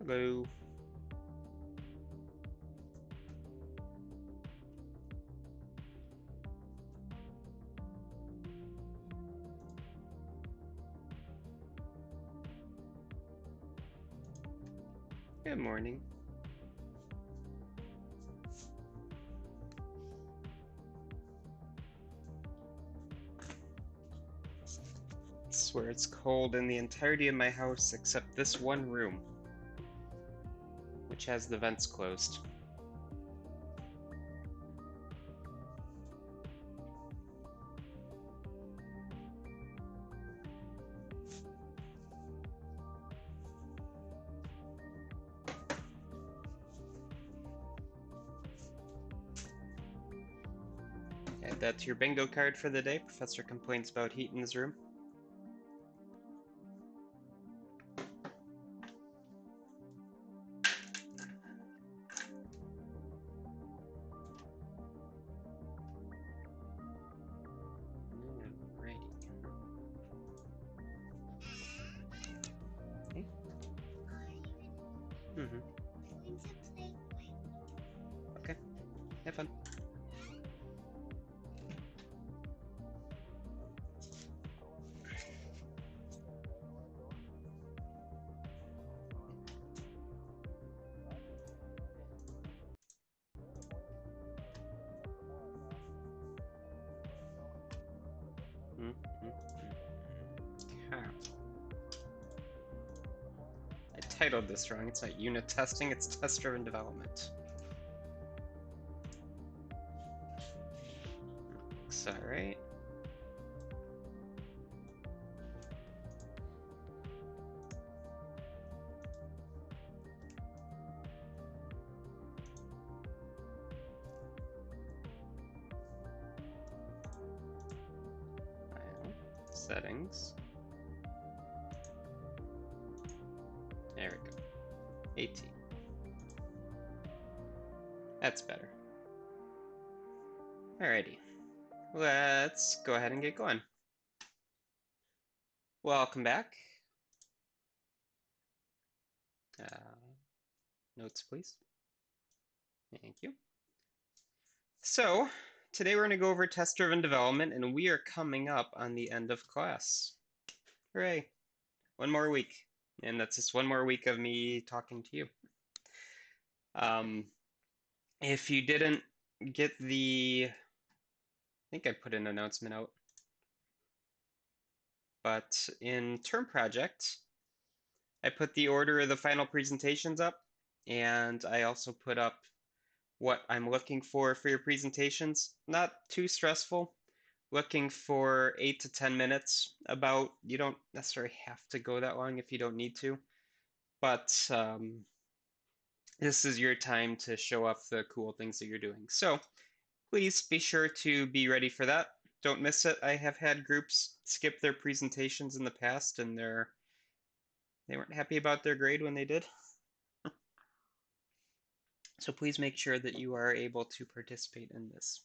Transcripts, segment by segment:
Hello. Good morning. I swear it's cold in the entirety of my house except this one room, which has the vents closed. Add that to your bingo card for the day. Professor complains about heat in his room. Alrighty. Okay. Okay. Have fun. I titled this wrong. It's not unit testing, it's test-driven development. Looks alright. Settings. There we go. 18. That's better. Alrighty. Let's go ahead and get going. Welcome back. Notes, please. Thank you. So, today we're going to go over test-driven development, and we are coming up on the end of class. Hooray. One more week. And that's just one more week of me talking to you. If you didn't get I think I put an announcement out. But in term project, I put the order of the final presentations up, and I also put up what I'm looking for your presentations. Not too stressful. Looking for 8 to 10 minutes about. You don't necessarily have to go that long if you don't need to. But this is your time to show off the cool things that you're doing. So please be sure to be ready for that. Don't miss it. I have had groups skip their presentations in the past, and they weren't happy about their grade when they did. So please make sure that you are able to participate in this.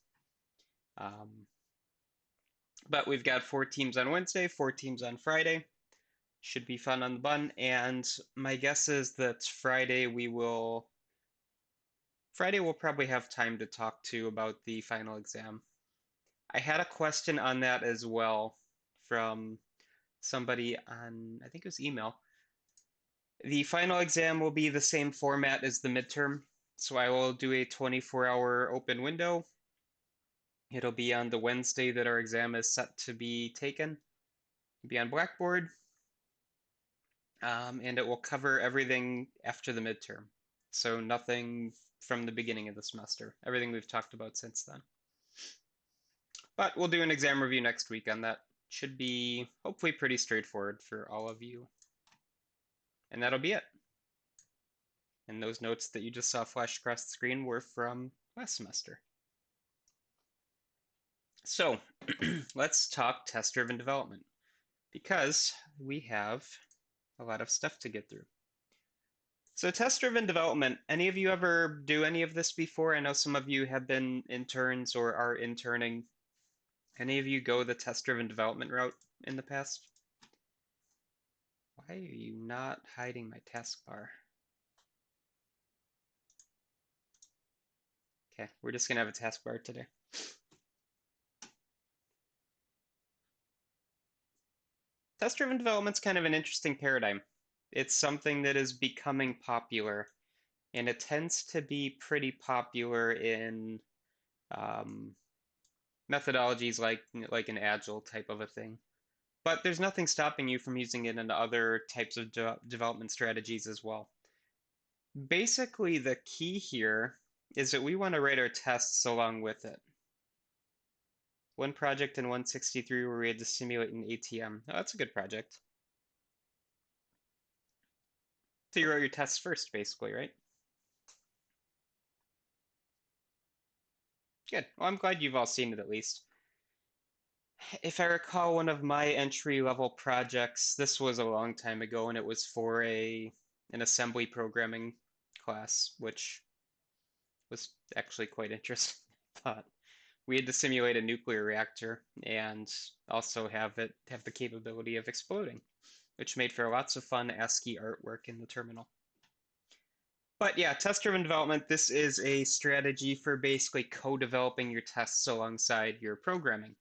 But we've got 4 teams on Wednesday, 4 teams on Friday. Should be fun on the bun. And my guess is that Friday we'll probably have time to talk to about the final exam. I had a question on that as well from somebody on, I think it was email. The final exam will be the same format as the midterm. So I will do a 24-hour open window. It'll be on the Wednesday that our exam is set to be taken. It'll be on Blackboard. And it will cover everything after the midterm. So nothing from the beginning of the semester. Everything we've talked about since then. But we'll do an exam review next week on that. Should be hopefully pretty straightforward for all of you. And that'll be it. And those notes that you just saw flash across the screen were from last semester. So let's talk test-driven development, because we have a lot of stuff to get through. So test-driven development, any of you ever do any of this before? I know some of you have been interns or are interning. Any of you go the test-driven development route in the past? Why are you not hiding my taskbar? Okay, we're just gonna have a taskbar today. Test-driven development's kind of an interesting paradigm. It's something that is becoming popular, and it tends to be pretty popular in um, methodologies like an agile type of a thing. But there's nothing stopping you from using it in other types of development strategies as well. Basically, the key here is that we want to write our tests along with it. One project in 163 where we had to simulate an ATM. Oh, that's a good project. So you wrote your tests first, basically, right? Good. Well, I'm glad you've all seen it at least. If I recall, one of my entry-level projects, this was a long time ago, and it was for an assembly programming class, which was actually quite interesting. But we had to simulate a nuclear reactor and also have the capability of exploding, which made for lots of fun ASCII artwork in the terminal. But yeah, test-driven development, this is a strategy for basically co-developing your tests alongside your programming.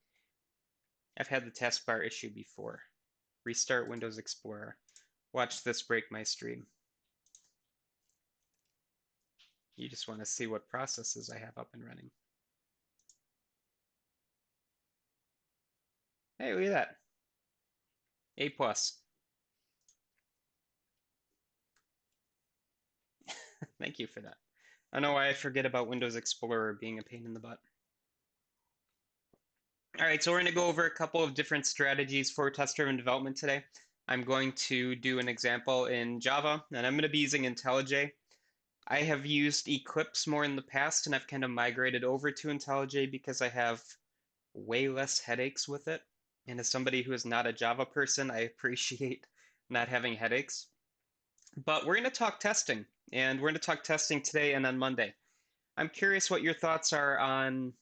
I've had the taskbar issue before. Restart Windows Explorer. Watch this break my stream. You just want to see what processes I have up and running. Hey, look at that. A plus. Thank you for that. I don't know why I forget about Windows Explorer being a pain in the butt. All right, so we're going to go over a couple of different strategies for test-driven development today. I'm going to do an example in Java, and I'm going to be using IntelliJ. I have used Eclipse more in the past, and I've kind of migrated over to IntelliJ because I have way less headaches with it. And as somebody who is not a Java person, I appreciate not having headaches. But we're going to talk testing, and we're going to talk testing today and on Monday. I'm curious what your thoughts are on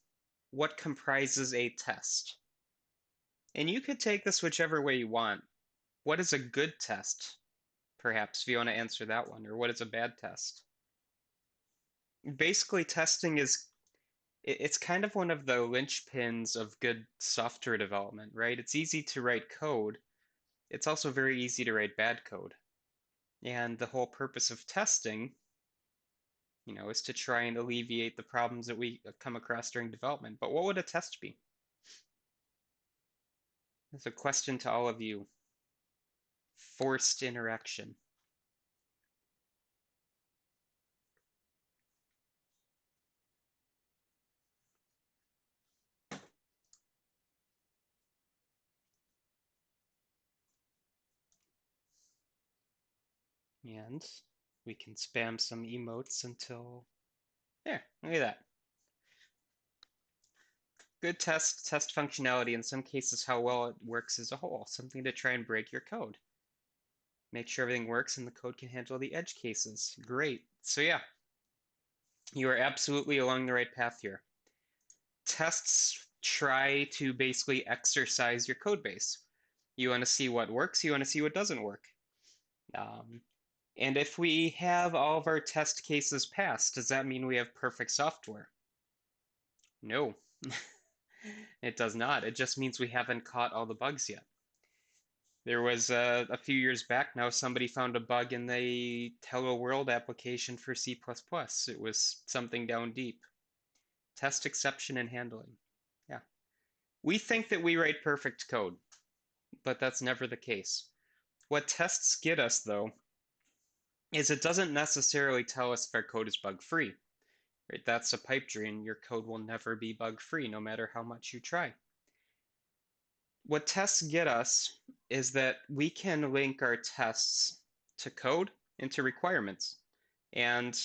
what comprises a test. And you could take this whichever way you want. What is a good test? Perhaps if you want to answer that one, or what is a bad test? Basically, testing is it's kind of one of the linchpins of good software development, right? It's easy to write code. It's also very easy to write bad code. And the whole purpose of testing, is to try and alleviate the problems that we come across during development. But what would a test be? That's a question to all of you. Forced interaction. And we can spam some emotes until there, look at that. Good test functionality, in some cases how well it works as a whole, something to try and break your code. Make sure everything works and the code can handle the edge cases. Great. So yeah, you are absolutely along the right path here. Tests try to basically exercise your code base. You want to see what works, you want to see what doesn't work. And if we have all of our test cases passed, does that mean we have perfect software? No, it does not. It just means we haven't caught all the bugs yet. There was a few years back now, somebody found a bug in the Hello World application for C++. It was something down deep. Test exception and handling. Yeah. We think that we write perfect code, but that's never the case. What tests get us, though, is it doesn't necessarily tell us if our code is bug-free. Right? That's a pipe dream. Your code will never be bug-free, no matter how much you try. What tests get us is that we can link our tests to code and to requirements. And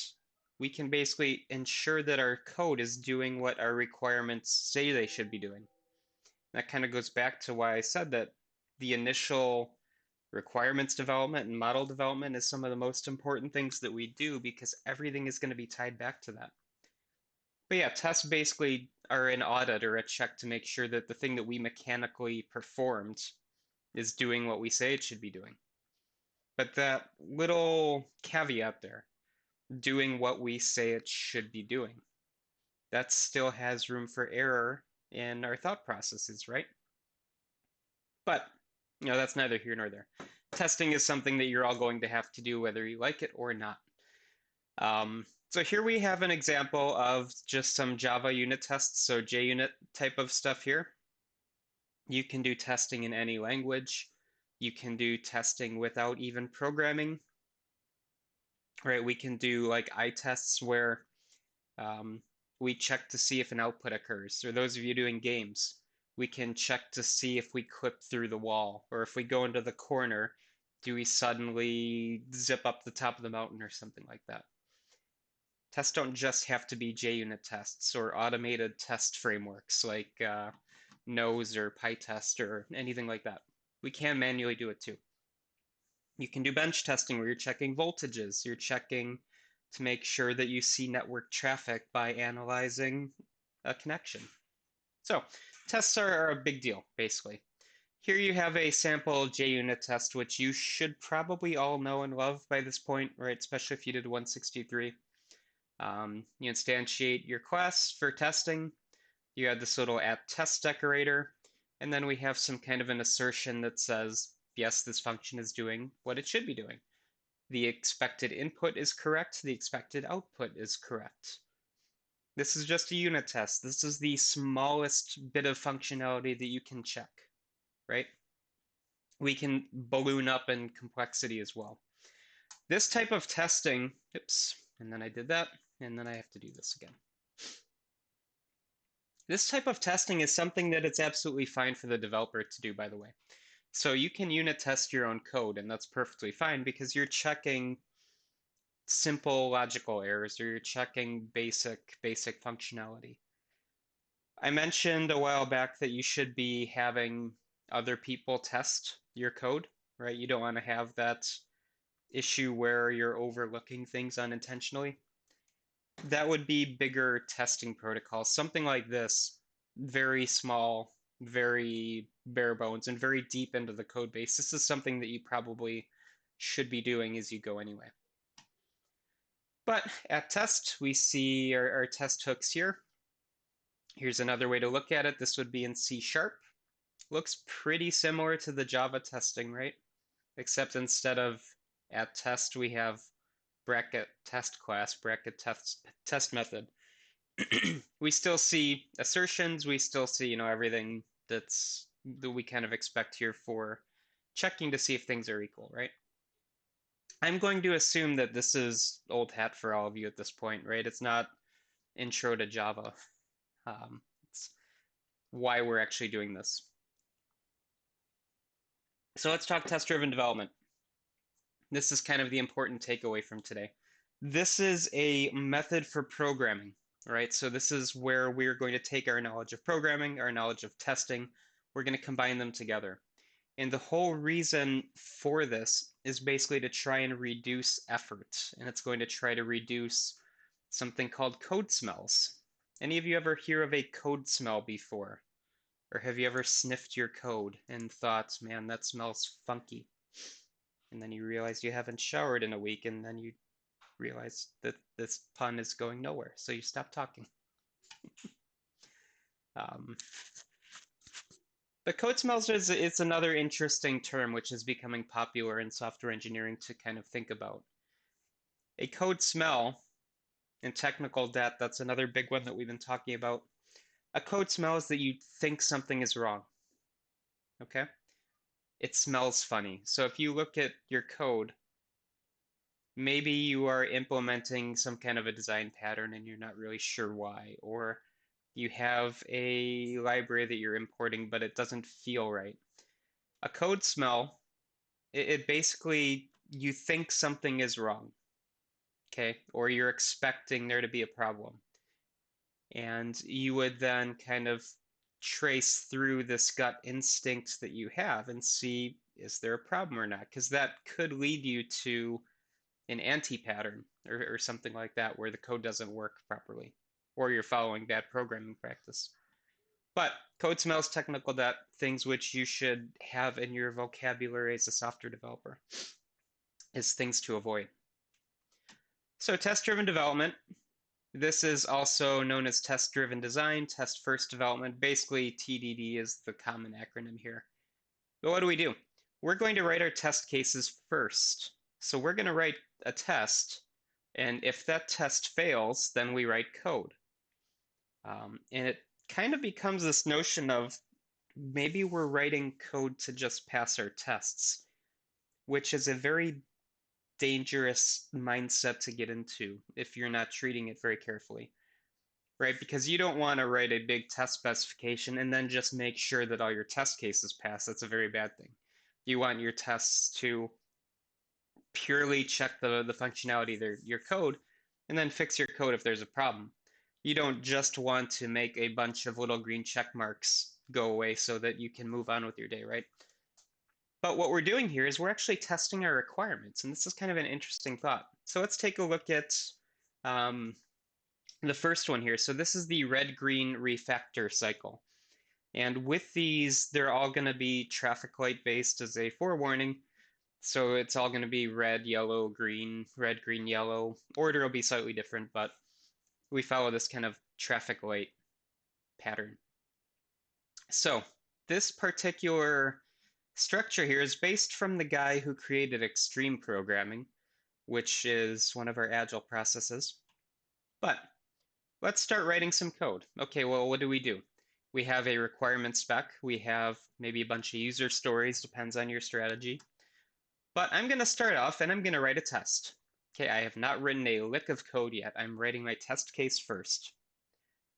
we can basically ensure that our code is doing what our requirements say they should be doing. That kind of goes back to why I said that the initial requirements development and model development is some of the most important things that we do because everything is going to be tied back to that. But yeah, tests basically are an audit or a check to make sure that the thing that we mechanically performed is doing what we say it should be doing. But that little caveat there, doing what we say it should be doing. that still has room for error in our thought processes, right? But, that's neither here nor there. Testing is something that you're all going to have to do whether you like it or not. So here we have an example of just some Java unit tests, so JUnit type of stuff here. You can do testing in any language. You can do testing without even programming, right? We can do like I-tests where we check to see if an output occurs. Or those of you doing games, we can check to see if we clip through the wall, or if we go into the corner, do we suddenly zip up the top of the mountain or something like that. Tests don't just have to be JUnit tests or automated test frameworks like Nose or PyTest or anything like that. We can manually do it too. You can do bench testing where you're checking voltages. You're checking to make sure that you see network traffic by analyzing a connection. So tests are a big deal, basically. Here you have a sample JUnit test, which you should probably all know and love by this point, right? Especially if you did 163. You instantiate your class for testing. You add this little @test decorator, and then we have some kind of an assertion that says, yes, this function is doing what it should be doing. The expected input is correct. The expected output is correct. This is just a unit test. This is the smallest bit of functionality that you can check, right? We can balloon up in complexity as well. This type of testing, oops, and then I did that, and then I have to do this again. This type of testing is something that it's absolutely fine for the developer to do, by the way. So you can unit test your own code, and that's perfectly fine because you're checking simple logical errors or you're checking basic functionality. I mentioned a while back that you should be having other people test your code, right? You don't want to have that issue where you're overlooking things unintentionally. That would be bigger testing protocols. Something like this, very small, very bare bones, and very deep into the code base. This is something that you probably should be doing as you go anyway. But at test, we see our test hooks here. Here's another way to look at it. This would be in C#. Looks pretty similar to the Java testing, right? Except instead of at test, we have bracket test class, bracket test method. We still see assertions. We still see, everything that we kind of expect here for checking to see if things are equal, right? I'm going to assume that this is old hat for all of you at this point, right? It's not intro to Java. It's why we're actually doing this. So let's talk test-driven development. This is kind of the important takeaway from today. This is a method for programming, right? So this is where we're going to take our knowledge of programming, our knowledge of testing, we're going to combine them together. And the whole reason for this is basically to try and reduce effort. And it's going to try to reduce something called code smells. Any of you ever hear of a code smell before? Or have you ever sniffed your code and thought, man, that smells funky? And then you realize you haven't showered in a week, and then you realize that this pun is going nowhere, so you stop talking. But code smells is another interesting term which is becoming popular in software engineering to kind of think about. A code smell, in technical debt, that's another big one that we've been talking about. A code smell is that you think something is wrong, okay? It smells funny. So if you look at your code, maybe you are implementing some kind of a design pattern and you're not really sure why, or you have a library that you're importing, but it doesn't feel right. A code smell, it basically, you think something is wrong, okay? Or you're expecting there to be a problem. And you would then kind of trace through this gut instinct that you have and see, is there a problem or not? Because that could lead you to an anti-pattern or something like that where the code doesn't work properly or you're following bad programming practice. But code smells, technical debt, things which you should have in your vocabulary as a software developer is things to avoid. So test-driven development, This is also known as test-driven design, test first development. Basically, TDD is the common acronym here. But what do? We're going to write our test cases first. So we're going to write a test, and if that test fails, then we write code. And it kind of becomes this notion of maybe we're writing code to just pass our tests, which is a very dangerous mindset to get into if you're not treating it very carefully, right? Because you don't want to write a big test specification and then just make sure that all your test cases pass. That's a very bad thing. You want your tests to purely check the functionality of your code and then fix your code if there's a problem. You don't just want to make a bunch of little green check marks go away so that you can move on with your day, right? But what we're doing here is we're actually testing our requirements, and this is kind of an interesting thought. So let's take a look at the first one here. So this is the red-green refactor cycle. And with these, they're all going to be traffic light based as a forewarning. So it's all going to be red, yellow, green, red, green, yellow. Order will be slightly different, but we follow this kind of traffic light pattern. So this particular structure here is based from the guy who created extreme programming, which is one of our agile processes. But let's start writing some code. Okay, well, what do? We have a requirement spec. We have maybe a bunch of user stories, depends on your strategy. But I'm going to start off and I'm going to write a test. Okay, I have not written a lick of code yet. I'm writing my test case first.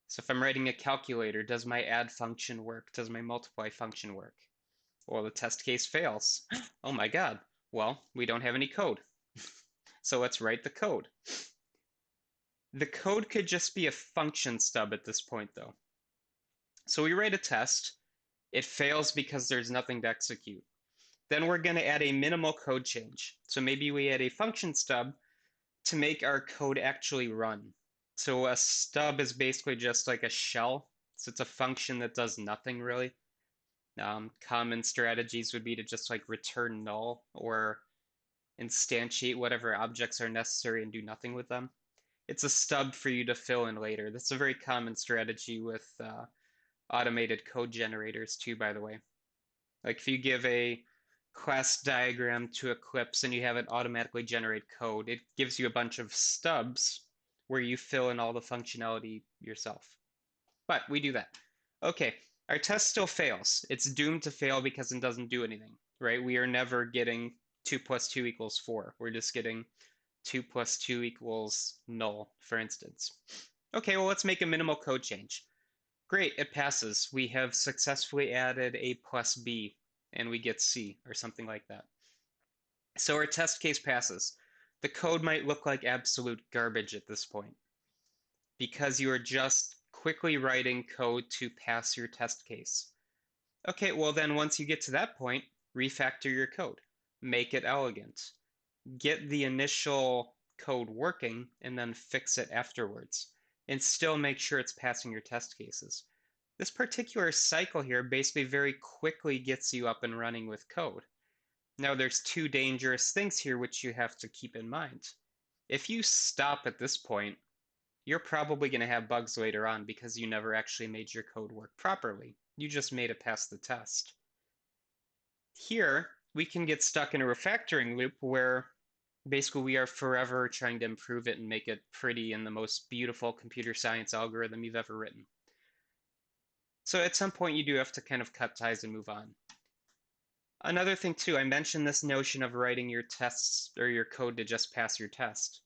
So if I'm writing a calculator, does my add function work? Does my multiply function work? Well, the test case fails. Oh my God. Well, we don't have any code. So let's write the code. The code could just be a function stub at this point, though. So we write a test. It fails because there's nothing to execute. Then we're going to add a minimal code change. So maybe we add a function stub to make our code actually run. So a stub is basically just like a shell. So it's a function that does nothing really. Common strategies would be to just like return null or instantiate whatever objects are necessary and do nothing with them. It's a stub for you to fill in later. That's a very common strategy with automated code generators too, by the way. Like if you give a class diagram to Eclipse and you have it automatically generate code, it gives you a bunch of stubs where you fill in all the functionality yourself. But we do that. Okay, our test still fails. It's doomed to fail because it doesn't do anything, right? We are never getting 2 plus 2 equals 4. We're just getting 2 plus 2 equals null, for instance. Okay, well, let's make a minimal code change. Great, it passes. We have successfully added A plus B, and we get C, or something like that. So our test case passes. The code might look like absolute garbage at this point, because you are just quickly writing code to pass your test case. Okay, well then once you get to that point, refactor your code. Make it elegant. Get the initial code working and then fix it afterwards. And still make sure it's passing your test cases. This particular cycle here basically very quickly gets you up and running with code. Now there's two dangerous things here which you have to keep in mind. If you stop at this point, you're probably going to have bugs later on because you never actually made your code work properly. You just made it pass the test. Here, we can get stuck in a refactoring loop where basically we are forever trying to improve it and make it pretty and the most beautiful computer science algorithm you've ever written. So at some point you do have to kind of cut ties and move on. Another thing too, I mentioned this notion of writing your tests or your code to just pass your test.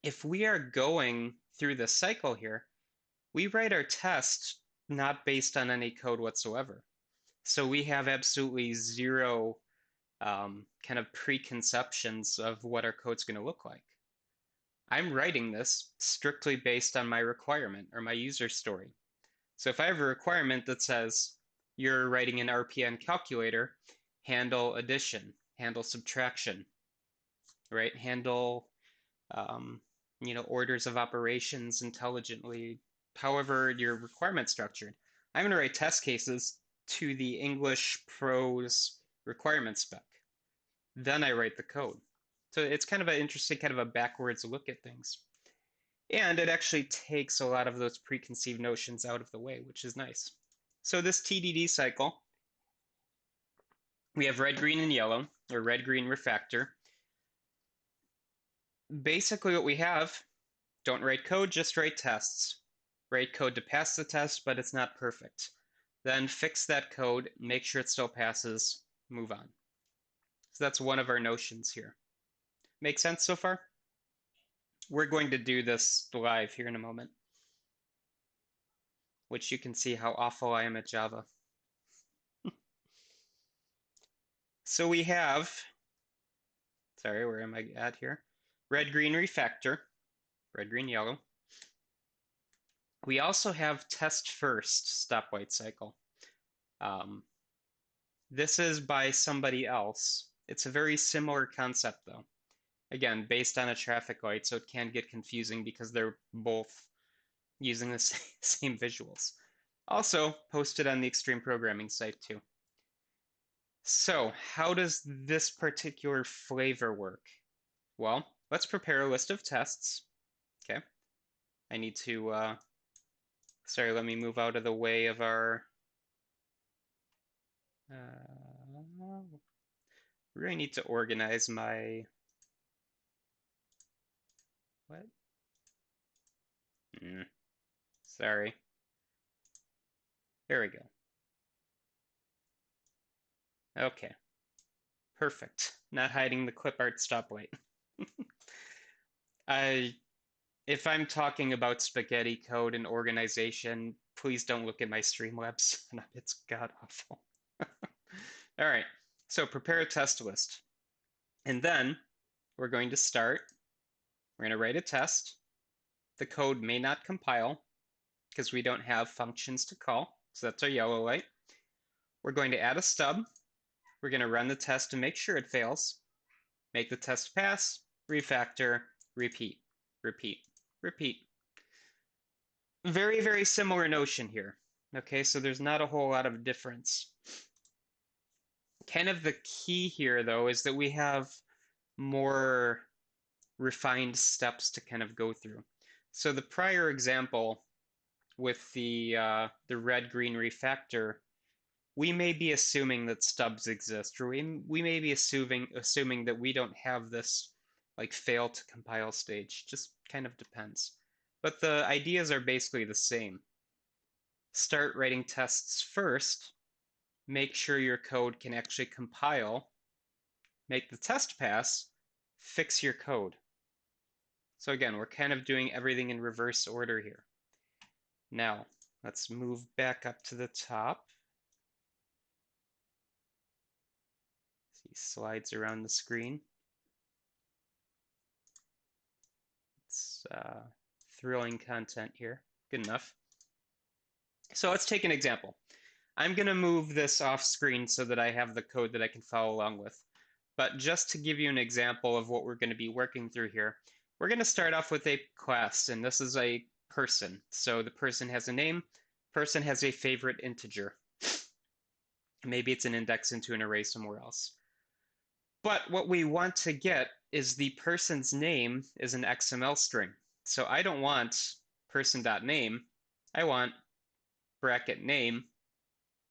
If we are going through this cycle here, we write our test not based on any code whatsoever. So we have absolutely zero kind of preconceptions of what our code's going to look like. I'm writing this strictly based on my requirement or my user story. So if I have a requirement that says you're writing an RPN calculator, handle addition, handle subtraction, right? Handle orders of operations intelligently, however your requirement's structured. I'm going to write test cases to the English prose requirement spec. Then I write the code. So it's kind of an interesting, kind of a backwards look at things. And it actually takes a lot of those preconceived notions out of the way, which is nice. So this TDD cycle, we have red, green, and yellow, or red, green, refactor. Basically what we have, don't write code, just write tests. Write code to pass the test, but it's not perfect. Then fix that code, make sure it still passes, move on. So that's one of our notions here. Make sense so far? We're going to do this live here in a moment, which you can see how awful I am at Java. So we have, sorry, where am I at here? Red, green, refactor, red, green, yellow. We also have test first stoplight cycle. This is by somebody else. It's a very similar concept though. Again, based on a traffic light, so it can get confusing because they're both using the same visuals. Also posted on the Extreme Programming site too. So how does this particular flavor work? Well, let's prepare a list of tests. Okay. I need to, sorry, let me move out of the way of our, really need to organize my, what? Sorry. There we go. Okay. Perfect. Not hiding the clip art stoplight. If I'm talking about spaghetti code and organization, please don't look at my Streamlabs. It's god awful. All right, so prepare a test list. And then we're going to start. We're going to write a test. The code may not compile because we don't have functions to call. So that's our yellow light. We're going to add a stub. We're going to run the test to make sure it fails. Make the test pass, refactor, repeat, repeat, repeat. Very, very similar notion here. Okay, so there's not a whole lot of difference. Kind of the key here, though, is that we have more refined steps to kind of go through. So the prior example with the red-green refactor, we may be assuming that stubs exist, or we may be assuming that we don't have this like fail to compile stage. Just kind of depends. But the ideas are basically the same. Start writing tests first, make sure your code can actually compile, make the test pass, fix your code. So again, we're kind of doing everything in reverse order here. Now, let's move back up to the top. See slides around the screen. It's thrilling content here. Good enough. So let's take an example. I'm going to move this off screen so that I have the code that I can follow along with. But just to give you an example of what we're going to be working through here, we're going to start off with a class, and this is a person. So the person has a name, person has a favorite integer. Maybe it's an index into an array somewhere else. But what we want to get is the person's name is an XML string. So I don't want person.name. I want bracket name,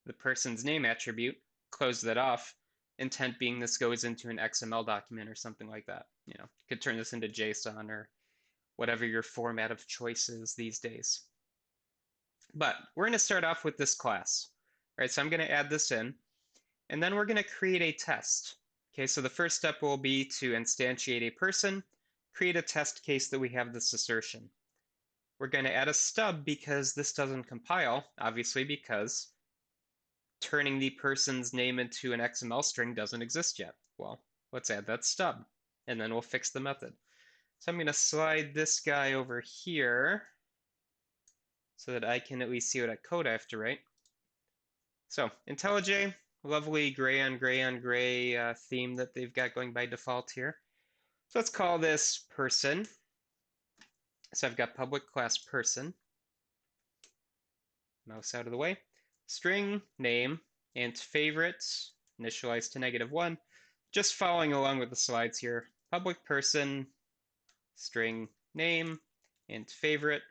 the person's name attribute, close that off, intent being this goes into an XML document or something like that. You know, you could turn this into JSON or whatever your format of choice is these days. But we're going to start off with this class. All right, so I'm going to add this in, and then we're going to create a test. Okay, so the first step will be to instantiate a person, create a test case that we have this assertion. We're going to add a stub because this doesn't compile, obviously because turning the person's name into an XML string doesn't exist yet. Well, let's add that stub, and then we'll fix the method. So I'm going to slide this guy over here so that I can at least see what code I have to write. So IntelliJ, lovely gray on gray on gray theme that they've got going by default here. So let's call this person. So I've got public class person. Mouse out of the way. String, name, int favorite, initialized to -1. Just following along with the slides here. Public person, string, name, int favorite.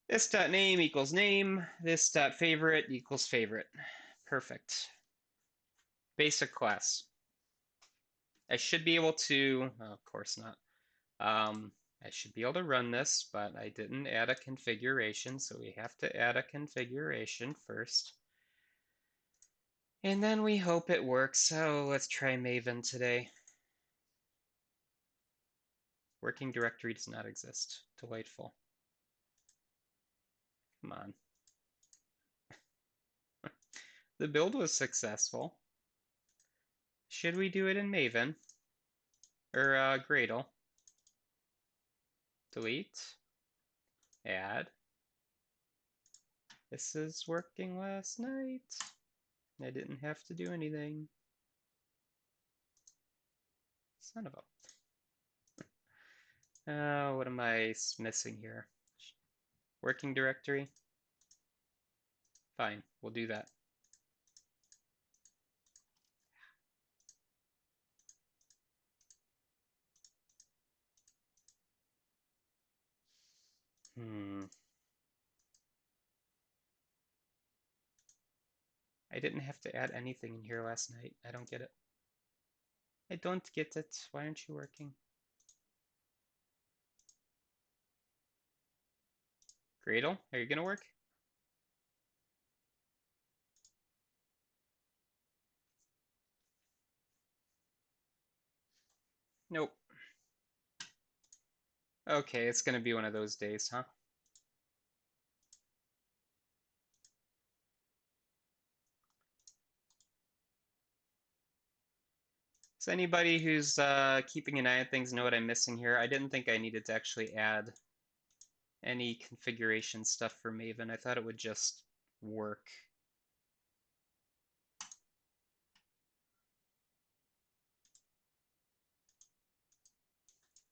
This dot name equals name. This dot favorite equals favorite. Perfect. Basic class. I should be able to, oh, of course not. I should be able to run this, but I didn't add a configuration, so we have to add a configuration first. And then we hope it works. So let's try Maven today. Working directory does not exist. Delightful. Come on. The build was successful. Should we do it in Maven? Or Gradle? Delete. Add. This is working last night. I didn't have to do anything. Son of a... what am I missing here? Working directory? Fine, we'll do that. I didn't have to add anything in here last night. I don't get it. I don't get it. Why aren't you working? Gradle, are you gonna work? Nope. Okay, it's gonna be one of those days, huh? Does anybody who's keeping an eye on things know what I'm missing here? I didn't think I needed to actually add any configuration stuff for Maven. I thought it would just work.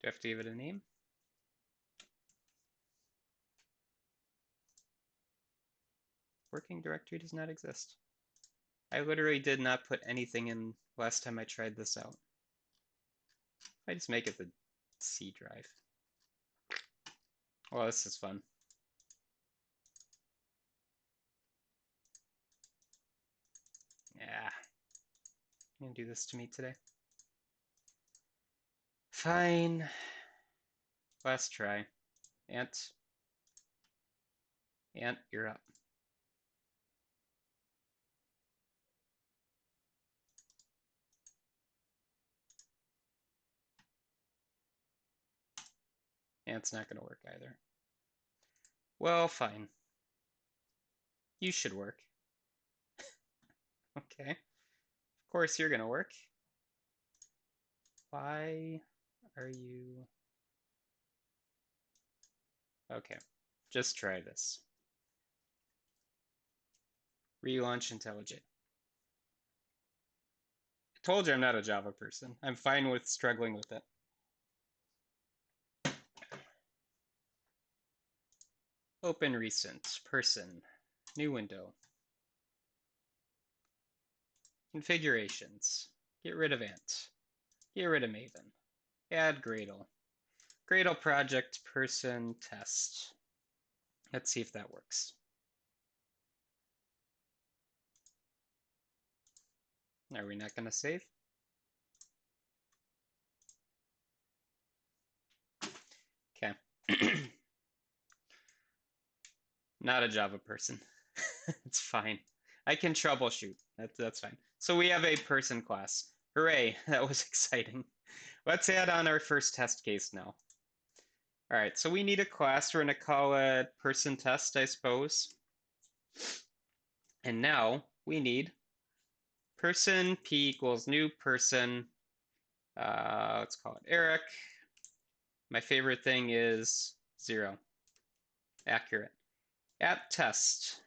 Do I have to give it a name? Working directory does not exist. I literally did not put anything in last time I tried this out. I just make it the C drive. Well, this is fun. Yeah. You're gonna do this to me today? Fine. Last try. Ant. Ant, you're up. Ant's not gonna work either. Well, fine. You should work. Okay. Of course you're gonna work. Why are you... Okay. Just try this. Relaunch IntelliJ. I told you I'm not a Java person. I'm fine with struggling with it. Open recent, person, new window. Configurations. Get rid of Ant. Get rid of Maven. Add Gradle. Gradle project, person, test. Let's see if that works. Are we not going to save? Okay. Not a Java person. It's fine. I can troubleshoot. That's fine. So we have a person class. Hooray, that was exciting. Let's add on our first test case now. All right, so we need a class. We're going to call it person test, I suppose. And now we need person p equals new person. Let's call it Eric. My favorite thing is 0. Accurate. At test.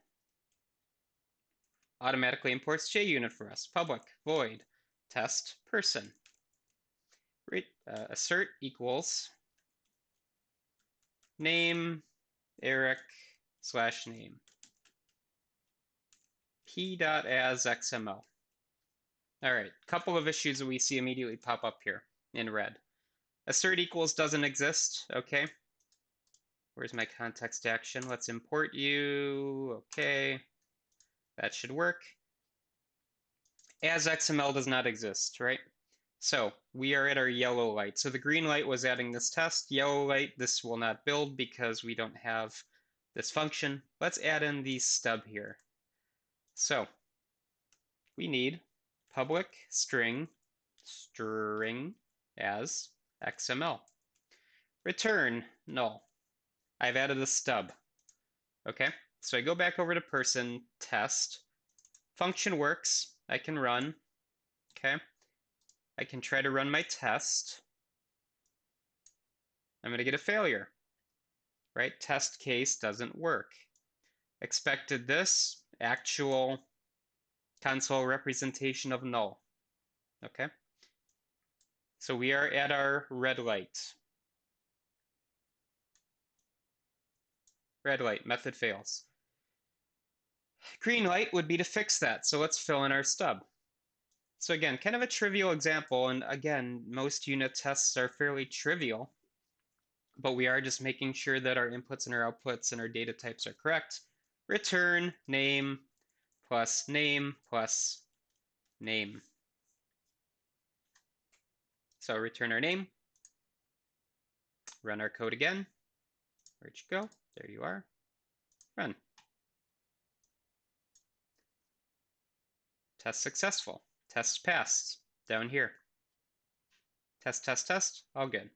Automatically imports JUnit for us. Public void test person. Assert equals name Eric / name. p.as.xml. All right, couple of issues that we see immediately pop up here in red. Assert equals doesn't exist. Okay. Where's my context action? Let's import you. Okay. That should work. As XML does not exist, right? So we are at our yellow light. So the green light was adding this test. Yellow light, this will not build because we don't have this function. Let's add in the stub here. So we need public string as XML. Return null. I've added a stub. Okay, so I go back over to person, test. Function works. I can run. Okay, I can try to run my test. I'm going to get a failure, right? Test case doesn't work. Expected this, actual console representation of null. Okay, so we are at our red light. Red light, method fails. Green light would be to fix that, so let's fill in our stub. So again, kind of a trivial example, and again, most unit tests are fairly trivial, but we are just making sure that our inputs and our outputs and our data types are correct. Return name plus name plus name. So return our name, run our code again. Where'd you go? There you are. Run. Test successful. Test passed. Down here. Test, test, test. All good.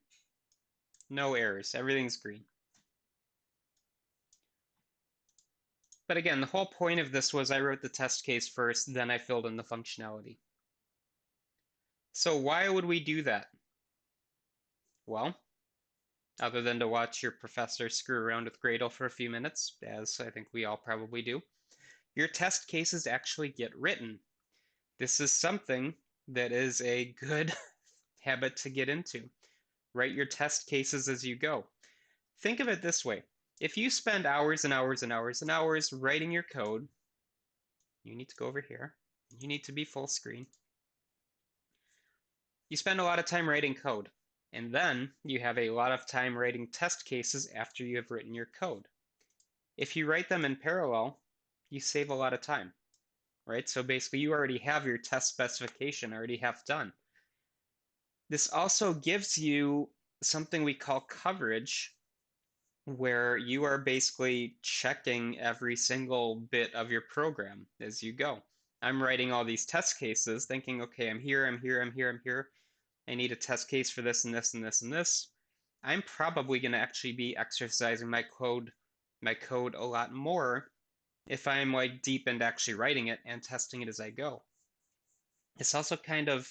No errors. Everything's green. But again, the whole point of this was I wrote the test case first, then I filled in the functionality. So why would we do that? Well, other than to watch your professor screw around with Gradle for a few minutes, as I think we all probably do, your test cases actually get written. This is something that is a good habit to get into. Write your test cases as you go. Think of it this way. If you spend hours and hours and hours and hours writing your code, you need to go over here. You need to be full screen. You spend a lot of time writing code, and then you have a lot of time writing test cases after you have written your code. If you write them in parallel, you save a lot of time, right? So basically you already have your test specification already half done. This also gives you something we call coverage, where you are basically checking every single bit of your program as you go. I'm writing all these test cases thinking, okay, I'm here, I'm here, I'm here, I'm here. I need a test case for this and this and this and this. I'm probably going to actually be exercising my code a lot more if I'm like deep into actually writing it and testing it as I go. This also kind of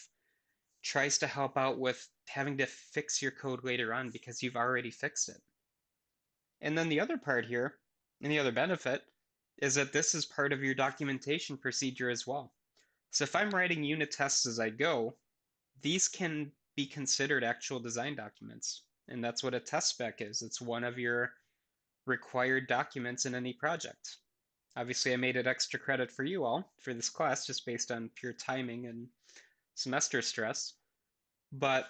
tries to help out with having to fix your code later on because you've already fixed it. And then the other part here, and the other benefit, is that this is part of your documentation procedure as well. So if I'm writing unit tests as I go, these can be considered actual design documents. And that's what a test spec is. It's one of your required documents in any project. Obviously, I made it extra credit for you all for this class just based on pure timing and semester stress. But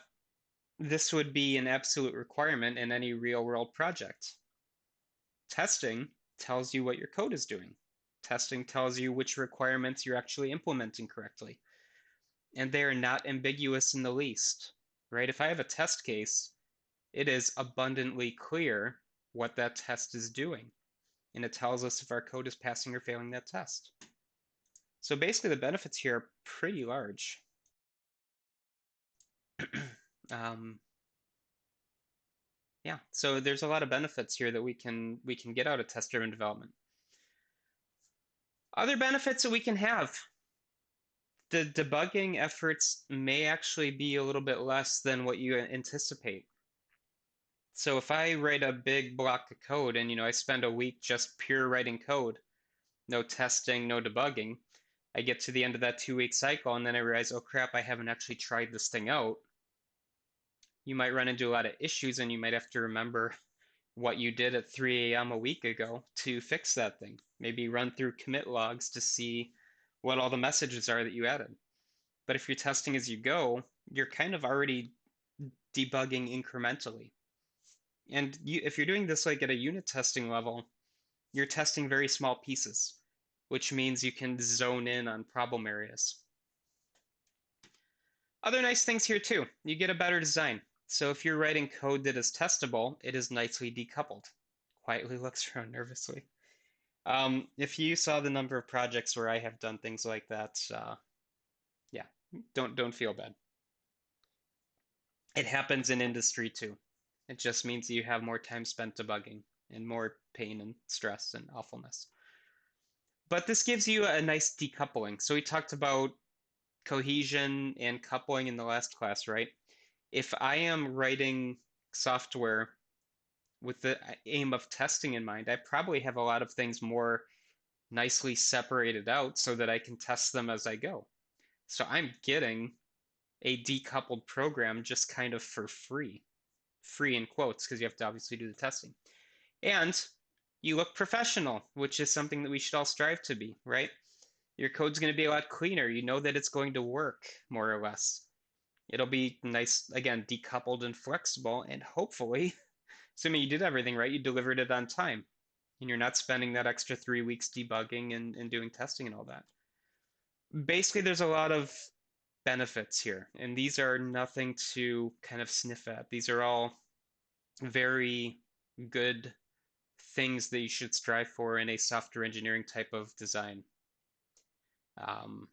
this would be an absolute requirement in any real world project. Testing tells you what your code is doing. Testing tells you which requirements you're actually implementing correctly. And they are not ambiguous in the least, right? If I have a test case, it is abundantly clear what that test is doing. And it tells us if our code is passing or failing that test. So basically the benefits here are pretty large. Yeah, so there's a lot of benefits here that we can get out of test-driven development. Other benefits that we can have. The debugging efforts may actually be a little bit less than what you anticipate. So if I write a big block of code and I spend a week just pure writing code, no testing, no debugging, I get to the end of that 2-week cycle and then I realize, oh crap, I haven't actually tried this thing out. You might run into a lot of issues and you might have to remember what you did at 3 a.m. a week ago to fix that thing. Maybe run through commit logs to see what all the messages are that you added. But if you're testing as you go, you're kind of already debugging incrementally. And if you're doing this like at a unit testing level, you're testing very small pieces, which means you can zone in on problem areas. Other nice things here too, you get a better design. So if you're writing code that is testable, it is nicely decoupled. Quietly looks around nervously. If you saw the number of projects where I have done things like that, yeah, don't feel bad. It happens in industry too. It just means you have more time spent debugging and more pain and stress and awfulness. But this gives you a nice decoupling. So we talked about cohesion and coupling in the last class, right? If I am writing software with the aim of testing in mind, I probably have a lot of things more nicely separated out so that I can test them as I go. So I'm getting a decoupled program just kind of for free. Free in quotes, because you have to obviously do the testing. And you look professional, which is something that we should all strive to be, right? Your code's going to be a lot cleaner. You know that it's going to work, more or less. It'll be nice, again, decoupled and flexible, and hopefully, assuming you did everything right, you delivered it on time, and you're not spending that extra 3 weeks debugging and doing testing and all that. Basically, there's a lot of benefits here, and these are nothing to kind of sniff at. These are all very good things that you should strive for in a software engineering type of design. Um,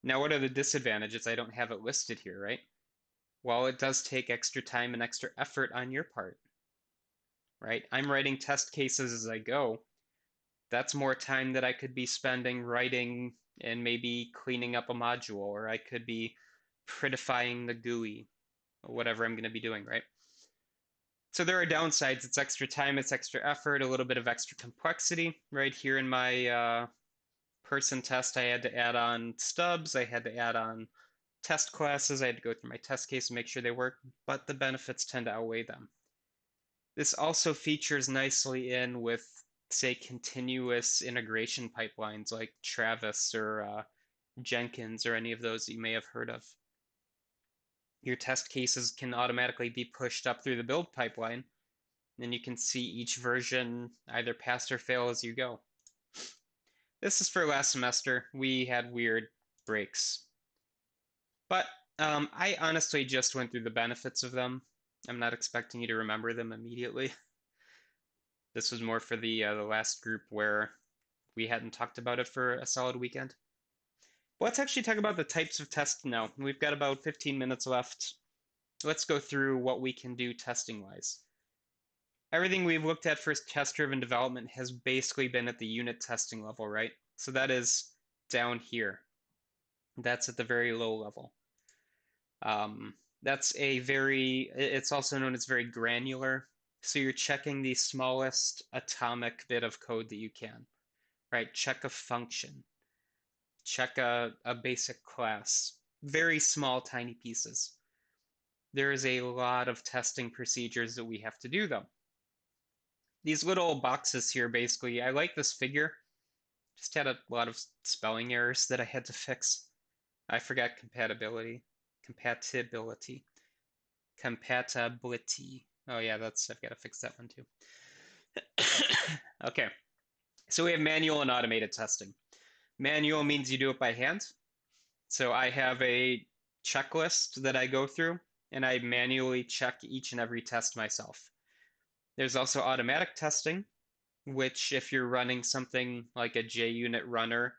Now, what are the disadvantages? I don't have it listed here, right? Well, it does take extra time and extra effort on your part, right? I'm writing test cases as I go. That's more time that I could be spending writing and maybe cleaning up a module, or I could be prettifying the GUI, or whatever I'm going to be doing, right? So there are downsides. It's extra time, it's extra effort, a little bit of extra complexity. Right here in my person test, I had to add on stubs, I had to add on test classes, I had to go through my test case and make sure they work, but the benefits tend to outweigh them. This also features nicely in with, say, continuous integration pipelines like Travis or Jenkins or any of those that you may have heard of. Your test cases can automatically be pushed up through the build pipeline, and you can see each version either pass or fail as you go. This is for last semester. We had weird breaks. But I honestly just went through the benefits of them. I'm not expecting you to remember them immediately. This was more for the last group where we hadn't talked about it for a solid weekend. Let's actually talk about the types of tests now. We've got about 15 minutes left. Let's go through what we can do testing-wise. Everything we've looked at for test-driven development has basically been at the unit testing level, right? So that is down here. That's at the very low level. That's it's also known as very granular. So you're checking the smallest atomic bit of code that you can, right? Check a function, check a basic class, very small, tiny pieces. There is a lot of testing procedures that we have to do, though. These little boxes here, basically, I like this figure. Just had a lot of spelling errors that I had to fix. I forgot compatibility. Compatibility. Compatibility. Oh yeah, I've got to fix that one too. Okay, so we have manual and automated testing. Manual means you do it by hand. So I have a checklist that I go through, and I manually check each and every test myself. There's also automatic testing, which if you're running something like a JUnit runner,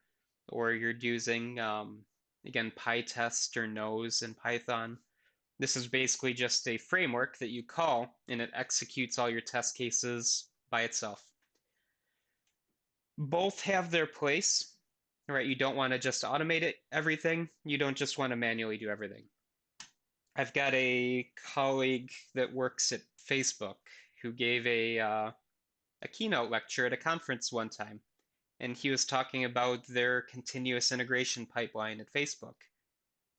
or you're using, again, PyTest or nose in Python, this is basically just a framework that you call, and it executes all your test cases by itself. Both have their place, right? You don't want to just automate everything. You don't just want to manually do everything. I've got a colleague that works at Facebook who gave a keynote lecture at a conference one time, and he was talking about their continuous integration pipeline at Facebook.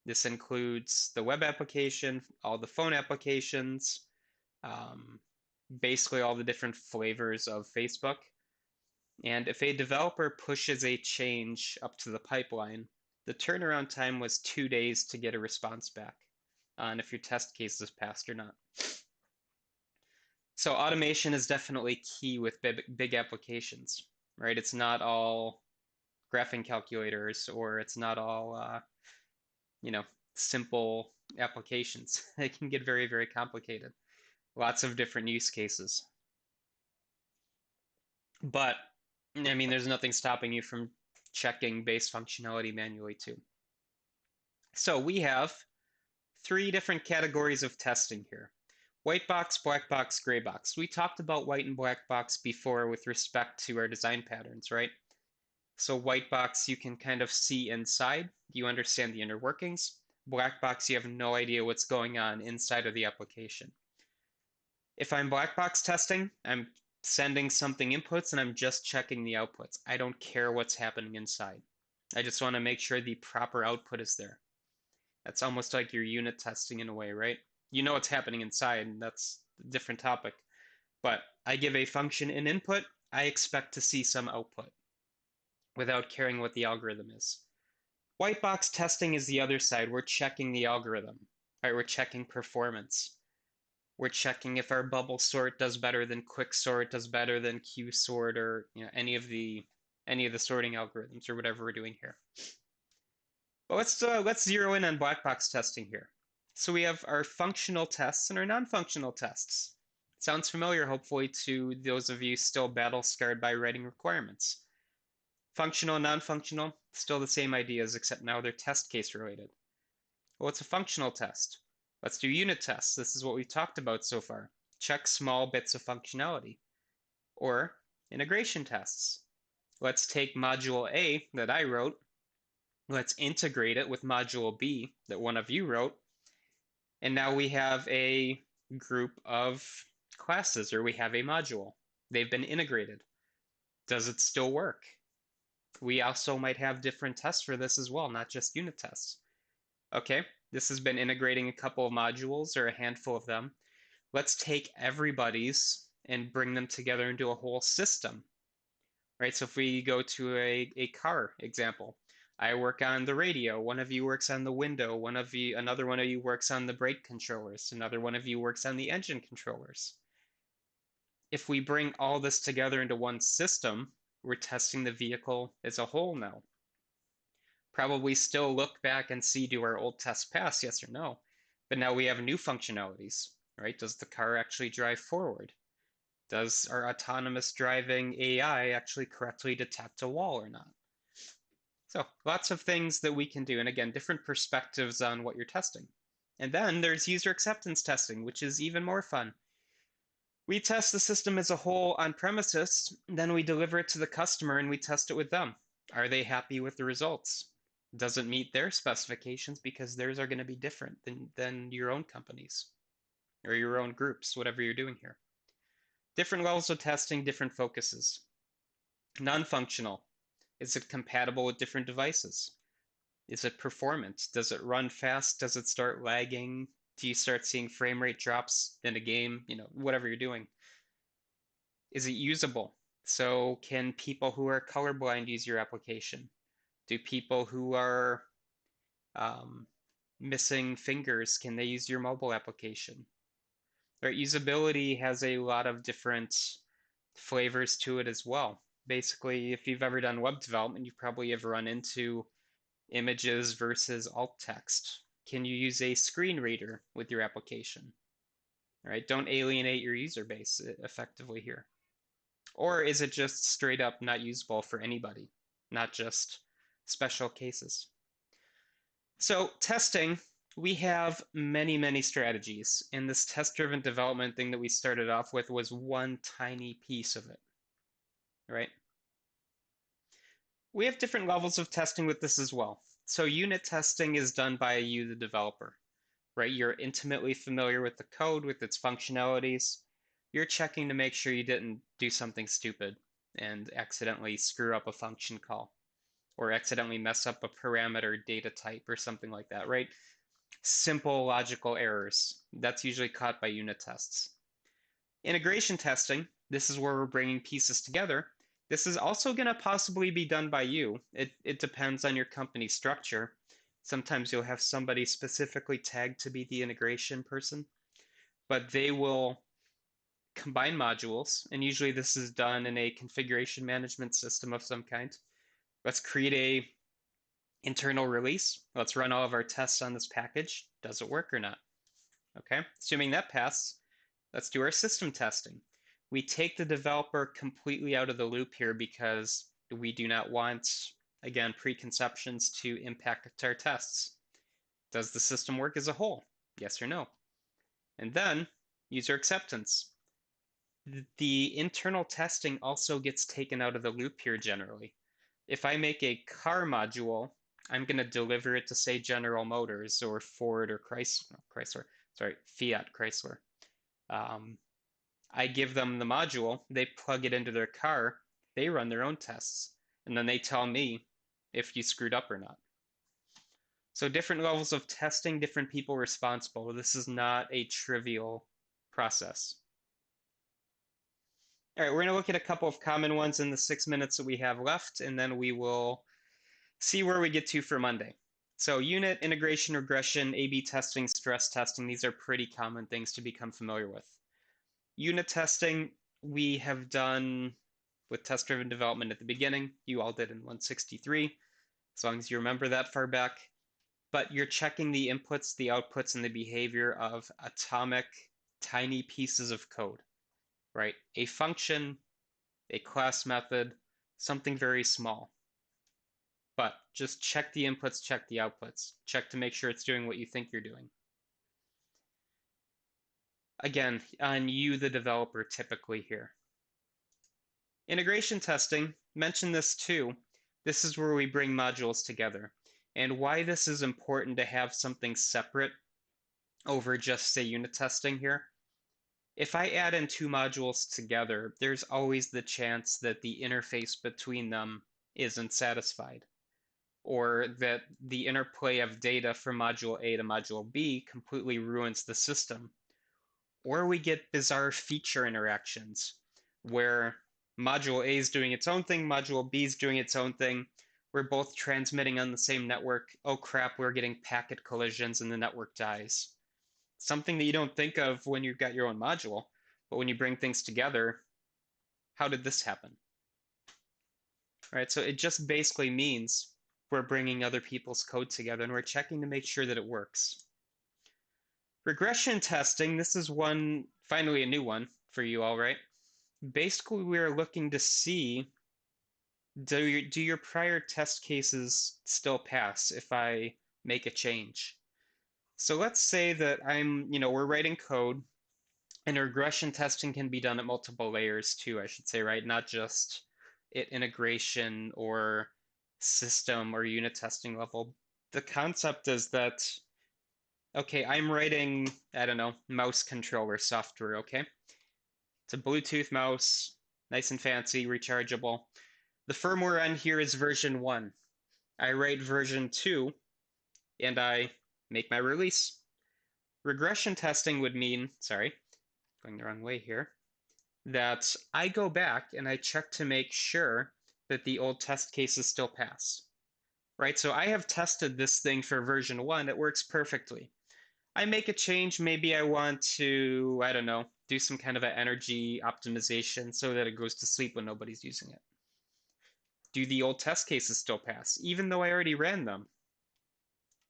This includes the web application, all the phone applications, basically all the different flavors of Facebook. And if a developer pushes a change up to the pipeline, the turnaround time was 2 days to get a response back. on if your test case is passed or not. So automation is definitely key with big applications, right? It's not all graphing calculators, or it's not all, you know, simple applications. It can get very, very complicated. Lots of different use cases. But, I mean, there's nothing stopping you from checking base functionality manually too. So we have three different categories of testing here. White box, black box, gray box. We talked about white and black box before with respect to our design patterns, right? So white box, you can kind of see inside. You understand the inner workings. Black box, you have no idea what's going on inside of the application. If I'm black box testing, I'm sending something inputs and I'm just checking the outputs. I don't care what's happening inside. I just want to make sure the proper output is there. That's almost like your unit testing in a way, right? You know what's happening inside, and that's a different topic. But I give a function an input, I expect to see some output without caring what the algorithm is. White box testing is the other side. We're checking the algorithm, right? We're checking performance. We're checking if our bubble sort does better than quick sort, does better than Q sort, or any of the sorting algorithms or whatever we're doing here. But let's zero in on black box testing here. So we have our functional tests and our non-functional tests. Sounds familiar, hopefully, to those of you still battle-scarred by writing requirements. Functional and non-functional, still the same ideas, except now they're test case related. Well, what's a functional test? Let's do unit tests. This is what we've talked about so far. Check small bits of functionality. Or integration tests. Let's take module A that I wrote. Let's integrate it with module B that one of you wrote. And now we have a group of classes, or we have a module. They've been integrated. Does it still work? We also might have different tests for this as well, not just unit tests. Okay, this has been integrating a couple of modules or a handful of them. Let's take everybody's and bring them together into a whole system, right? So if we go to a car example, I work on the radio, one of you works on the window, another one of you works on the brake controllers, another one of you works on the engine controllers. If we bring all this together into one system, we're testing the vehicle as a whole now. Probably still look back and see, do our old tests pass, yes or no? But now we have new functionalities, right? Does the car actually drive forward? Does our autonomous driving AI actually correctly detect a wall or not? So lots of things that we can do. And again, different perspectives on what you're testing. And then there's user acceptance testing, which is even more fun. We test the system as a whole on premises, then we deliver it to the customer and we test it with them. Are they happy with the results? Does it meet their specifications, because theirs are going to be different than your own companies or your own groups, whatever you're doing here. Different levels of testing, different focuses. Non-functional. Is it compatible with different devices? Is it performant? Does it run fast? Does it start lagging? Do you start seeing frame rate drops in a game? Whatever you're doing. Is it usable? So can people who are colorblind use your application? Do people who are missing fingers, can they use your mobile application? Right, usability has a lot of different flavors to it as well. Basically, if you've ever done web development, you probably have run into images versus alt text. Can you use a screen reader with your application? All right, don't alienate your user base effectively here. Or is it just straight up not usable for anybody, not just special cases? So testing, we have many, many strategies, and this test-driven development thing that we started off with was one tiny piece of it, right? We have different levels of testing with this as well. So unit testing is done by you, the developer, right? You're intimately familiar with the code, with its functionalities. You're checking to make sure you didn't do something stupid and accidentally screw up a function call or accidentally mess up a parameter data type or something like that, right? Simple logical errors. That's usually caught by unit tests. Integration testing, this is where we're bringing pieces together. This is also going to possibly be done by you. It depends on your company structure. Sometimes you'll have somebody specifically tagged to be the integration person, but they will combine modules, and usually this is done in a configuration management system of some kind. Let's create a internal release. Let's run all of our tests on this package. Does it work or not? Okay, assuming that passes, let's do our system testing. We take the developer completely out of the loop here because we do not want, again, preconceptions to impact our tests. Does the system work as a whole? Yes or no? And then user acceptance. The internal testing also gets taken out of the loop here generally. If I make a car module, I'm going to deliver it to, say, General Motors or Ford or Fiat Chrysler. I give them the module, they plug it into their car, they run their own tests, and then they tell me if you screwed up or not. So different levels of testing, different people responsible. This is not a trivial process. All right, we're going to look at a couple of common ones in the 6 minutes that we have left, and then we will see where we get to for Monday. So unit, integration, regression, A/B testing, stress testing, these are pretty common things to become familiar with. Unit testing, we have done with test-driven development at the beginning. You all did in 163, as long as you remember that far back. But you're checking the inputs, the outputs, and the behavior of atomic, tiny pieces of code, right? A function, a class method, something very small. But just check the inputs, check the outputs. Check to make sure it's doing what you think you're doing. Again, on you, the developer, typically here. Integration testing, mention this too. This is where we bring modules together. And why this is important to have something separate over just, say, unit testing here. If I add in two modules together, there's always the chance that the interface between them isn't satisfied, or that the interplay of data from module A to module B completely ruins the system. Or we get bizarre feature interactions where module A is doing its own thing, module B is doing its own thing. We're both transmitting on the same network. Oh crap, we're getting packet collisions and the network dies. Something that you don't think of when you've got your own module, but when you bring things together, how did this happen? Right, so it just basically means we're bringing other people's code together and we're checking to make sure that it works. Regression testing, this is one, finally a new one for you all, right? Basically, we're looking to see, do your prior test cases still pass if I make a change? So let's say that we're writing code, and regression testing can be done at multiple layers too, I should say, right? Not just at integration or system or unit testing level. The concept is that, okay, I'm writing, I don't know, mouse controller software, okay? It's a Bluetooth mouse, nice and fancy, rechargeable. The firmware on here is version 1. I write version 2, and I make my release. Regression testing would mean, sorry, going the wrong way here, that I go back and I check to make sure that the old test cases still pass. Right, so I have tested this thing for version 1, it works perfectly. I make a change, maybe I want to, I don't know, do some kind of an energy optimization so that it goes to sleep when nobody's using it. Do the old test cases still pass, even though I already ran them?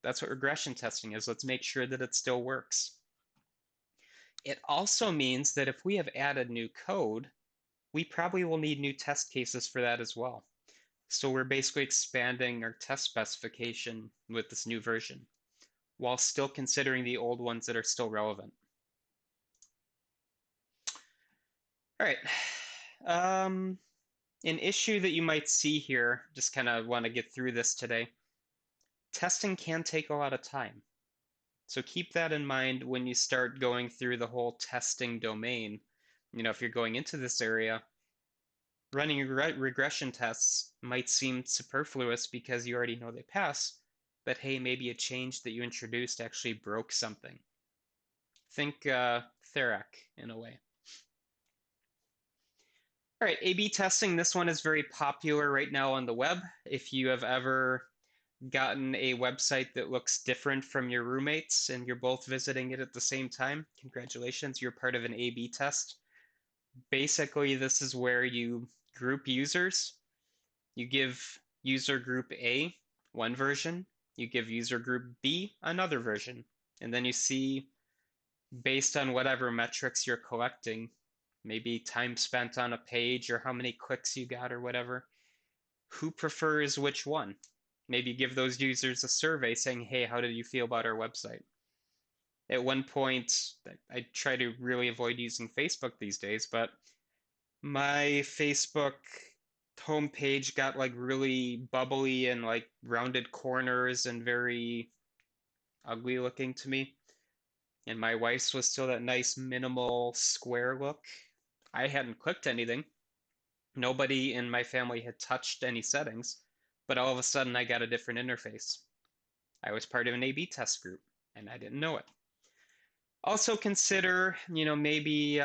That's what regression testing is. Let's make sure that it still works. It also means that if we have added new code, we probably will need new test cases for that as well. So we're basically expanding our test specification with this new version, while still considering the old ones that are still relevant. All right. An issue that you might see here, just kind of want to get through this today. Testing can take a lot of time. So keep that in mind when you start going through the whole testing domain. If you're going into this area, running regression tests might seem superfluous because you already know they pass, but hey, maybe a change that you introduced actually broke something. Think Therac in a way. All right, A/B testing, this one is very popular right now on the web. If you have ever gotten a website that looks different from your roommates and you're both visiting it at the same time? Congratulations, you're part of an A/B test. Basically, this is where you group users. You give user group A one version, you give user group B another version, and then you see, based on whatever metrics you're collecting, maybe time spent on a page or how many clicks you got or whatever, who prefers which one. Maybe give those users a survey saying, hey, how did you feel about our website? At one point, I try to really avoid using Facebook these days, but my Facebook homepage got like really bubbly and like rounded corners and very ugly looking to me. And my wife's was still that nice minimal square look. I hadn't clicked anything. Nobody in my family had touched any settings, but all of a sudden I got a different interface. I was part of an A/B test group and I didn't know it. Also consider, maybe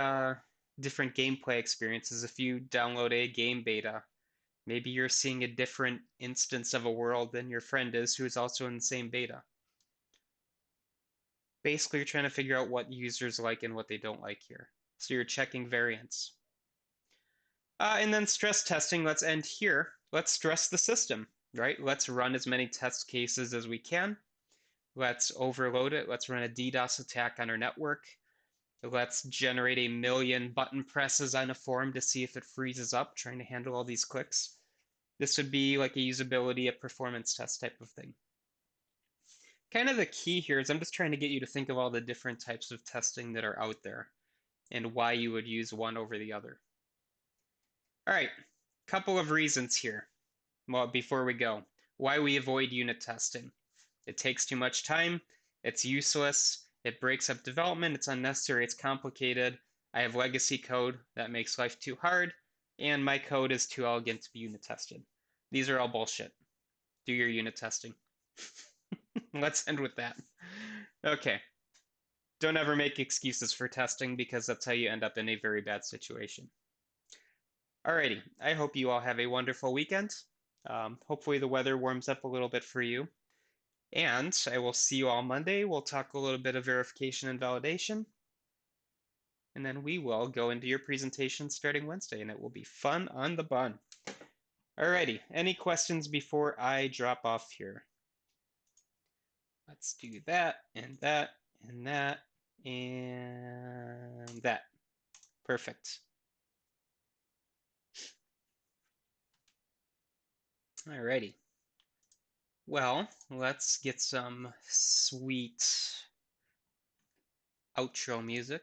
different gameplay experiences. If you download a game beta, maybe you're seeing a different instance of a world than your friend is who's also in the same beta. Basically, you're trying to figure out what users like and what they don't like here. So you're checking variance. And then stress testing, let's end here. Let's stress the system, right? Let's run as many test cases as we can. Let's overload it. Let's run a DDoS attack on our network. Let's generate 1 million button presses on a form to see if it freezes up, trying to handle all these clicks. This would be like a usability, a performance test type of thing. Kind of the key here is I'm just trying to get you to think of all the different types of testing that are out there and why you would use one over the other. All right, couple of reasons here. Well, before we go, why we avoid unit testing. It takes too much time, it's useless, it breaks up development, it's unnecessary, it's complicated. I have legacy code that makes life too hard, and my code is too elegant to be unit tested. These are all bullshit. Do your unit testing. Let's end with that. Okay. Don't ever make excuses for testing because that's how you end up in a very bad situation. Alrighty, I hope you all have a wonderful weekend. Hopefully the weather warms up a little bit for you. And I will see you all Monday. We'll talk a little bit of verification and validation. And then we will go into your presentation starting Wednesday, and it will be fun on the bun. Alrighty, any questions before I drop off here? Let's do that, and that, and that, and that. Perfect. Alrighty. Well, let's get some sweet outro music.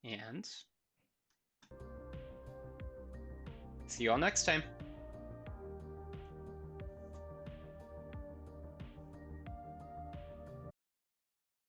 And see you all next time.